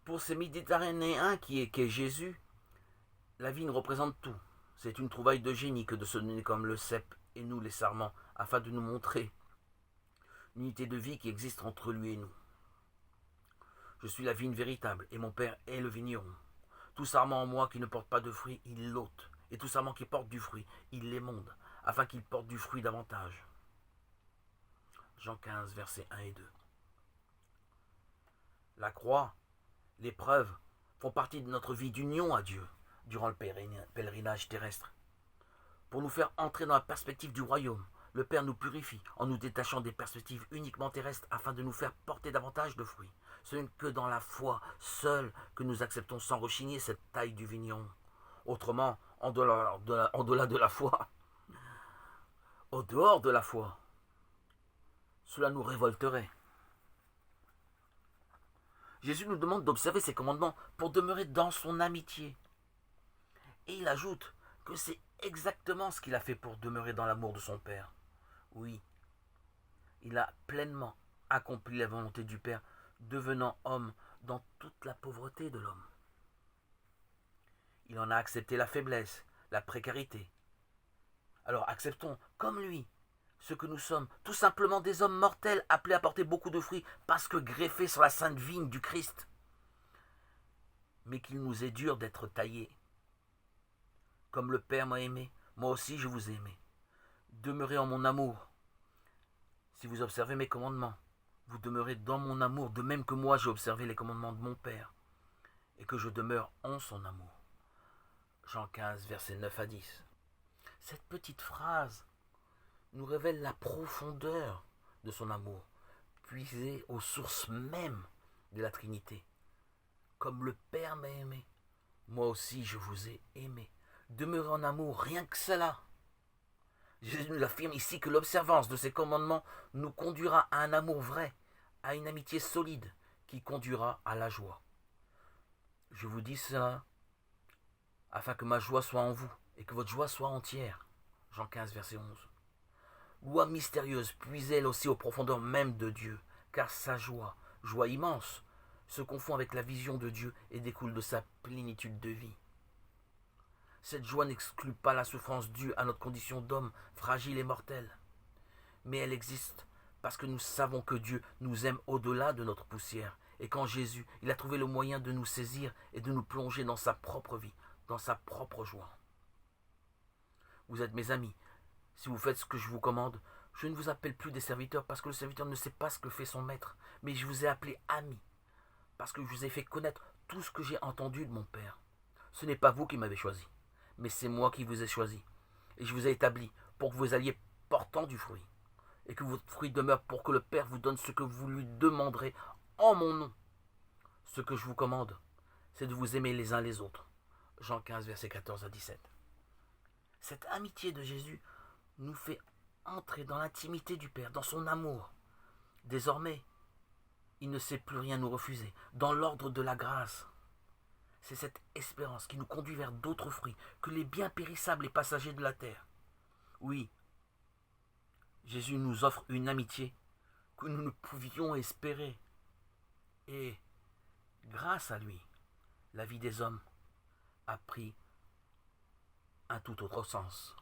Pour ces Méditerranéens qu'est Jésus, la vigne représente tout. C'est une trouvaille de génie que de se donner comme le cep et nous les sarments, afin de nous montrer l'unité de vie qui existe entre lui et nous. Je suis la vigne véritable, et mon Père est le vigneron. Tout sarment en moi qui ne porte pas de fruit, il l'ôte, et tout sarment qui porte du fruit, il l'émonde, afin qu'il porte du fruit davantage. Jean 15, versets 1 et 2. La croix, l'épreuve, font partie de notre vie d'union à Dieu durant le pèlerinage terrestre. Pour nous faire entrer dans la perspective du royaume, le Père nous purifie en nous détachant des perspectives uniquement terrestres afin de nous faire porter davantage de fruits. Ce n'est que dans la foi seule que nous acceptons sans rechigner cette taille du vigneron. Autrement, en delà de la foi, au dehors de la foi, cela nous révolterait. Jésus nous demande d'observer ses commandements pour demeurer dans son amitié. Et il ajoute que c'est exactement ce qu'il a fait pour demeurer dans l'amour de son Père. Oui, il a pleinement accompli la volonté du Père, devenant homme dans toute la pauvreté de l'homme. Il en a accepté la faiblesse, la précarité. Alors acceptons, comme lui, ce que nous sommes, tout simplement des hommes mortels appelés à porter beaucoup de fruits parce que greffés sur la sainte vigne du Christ. Mais qu'il nous est dur d'être taillés. Comme le Père m'a aimé, moi aussi je vous ai aimé. Demeurez en mon amour. Si vous observez mes commandements, vous demeurez dans mon amour, de même que moi j'ai observé les commandements de mon Père, et que je demeure en son amour. Jean 15, versets 9 à 10. Cette petite phrase nous révèle la profondeur de son amour, puisé aux sources mêmes de la Trinité. Comme le Père m'a aimé, moi aussi je vous ai aimé. Demeurez en amour, rien que cela. Jésus nous affirme ici que l'observance de ces commandements nous conduira à un amour vrai, à une amitié solide qui conduira à la joie. Je vous dis cela afin que ma joie soit en vous et que votre joie soit entière. Jean 15, verset 11. Loi mystérieuse, puise elle aussi aux profondeurs mêmes de Dieu, car sa joie, joie immense, se confond avec la vision de Dieu et découle de sa plénitude de vie. Cette joie n'exclut pas la souffrance due à notre condition d'homme fragile et mortel, mais elle existe parce que nous savons que Dieu nous aime au-delà de notre poussière et qu'en Jésus, il a trouvé le moyen de nous saisir et de nous plonger dans sa propre vie, dans sa propre joie. Vous êtes mes amis. Si vous faites ce que je vous commande, je ne vous appelle plus des serviteurs parce que le serviteur ne sait pas ce que fait son maître, mais je vous ai appelé amis parce que je vous ai fait connaître tout ce que j'ai entendu de mon Père. Ce n'est pas vous qui m'avez choisi, mais c'est moi qui vous ai choisi. Et je vous ai établi pour que vous alliez portant du fruit, et que votre fruit demeure pour que le Père vous donne ce que vous lui demanderez en mon nom. Ce que je vous commande, c'est de vous aimer les uns les autres. Jean 15, versets 14 à 17. Cette amitié de Jésus nous fait entrer dans l'intimité du Père, dans son amour. Désormais, il ne sait plus rien nous refuser, dans l'ordre de la grâce. C'est cette espérance qui nous conduit vers d'autres fruits que les biens périssables et passagers de la terre. Oui, Jésus nous offre une amitié que nous ne pouvions espérer. Et, grâce à lui, la vie des hommes a pris un tout autre sens.